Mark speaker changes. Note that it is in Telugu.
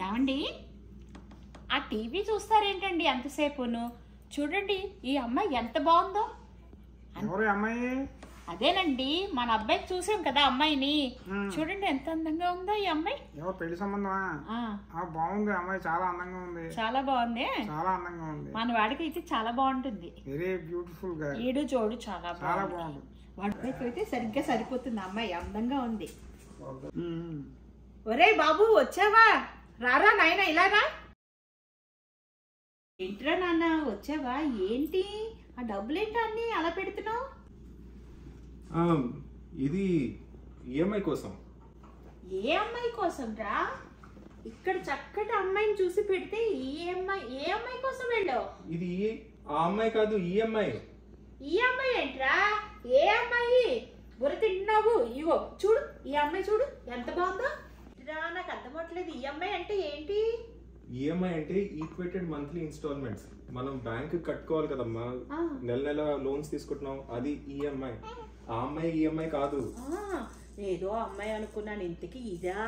Speaker 1: ఏమండి ఆ టీవీ చూస్తారేంటండి ఎంతసేపును? చూడండి ఈ అమ్మాయి ఎంత బాగుందో.
Speaker 2: ఎవరు అమ్మాయి?
Speaker 1: అదేనండి మన అబ్బాయికి చూసాం కదా అమ్మాయిని. చూడండి ఎంత అందంగా ఉందో ఈ అమ్మాయి.
Speaker 2: ఎవరు పెళ్లి సంబంధమా? బాగుంది అమ్మాయి, చాలా అందంగా ఉంది.
Speaker 1: చాలా బాగుంది,
Speaker 2: చాలా అందంగా ఉంది.
Speaker 1: మన వాడికి అయితే చాలా బాగుంటుంది.
Speaker 2: వెరీ బ్యూటిఫుల్ గా.
Speaker 1: ఈడు జోడు చాలా
Speaker 2: బాగుంది.
Speaker 1: వాడికి అయితే సరిగ్గా సరిపోతుంది. అమ్మాయి అందంగా ఉంది. ఒరే బాబు వచ్చావా? రారా నాయన ఇలా రా. ఏంట్రా నాన్న వచ్చావా? ఏంటి ఆ డబ్బులేంటా అన్ని అలా పెడుతున్నావు?
Speaker 3: ఇది ఈఎంఐ కోసం.
Speaker 1: ఏ అమ్మాయి కోసం రా? ఇక్కడ చక్కటి అమ్మాయిని చూసి పెడితే ఏ అమ్మాయి కోసం వెళ్ళావు?
Speaker 3: ఇది ఆ అమ్మాయి కాదు, ఈఎంఐ.
Speaker 1: ఈ అమ్మాయి ఏంట్రా? ఏ అమ్మాయి? బుర్ర తింటున్నావు? ఇగో చూడు ఈ అమ్మాయి, చూడు ఎంత బాగుందో. నాకు అర్థమవట్లేదు, ఈ అమ్మాయి అంటే ఏంటి?
Speaker 3: ఈఎంఐ అంటే ఈక్వేటెడ్ మంత్లీ ఇన్స్టాల్మెంట్స్. మనం బ్యాంక్ కట్టుకోవాలి కదమ్మా, నెల నెల లోన్స్ తీసుకుంటున్నాం, అది ఈఎంఐ. ఆ అమ్మాయి ఈఎంఐ కాదు.
Speaker 1: ఏదో అమ్మాయి అనుకున్నాను, ఇంతకి ఇదా?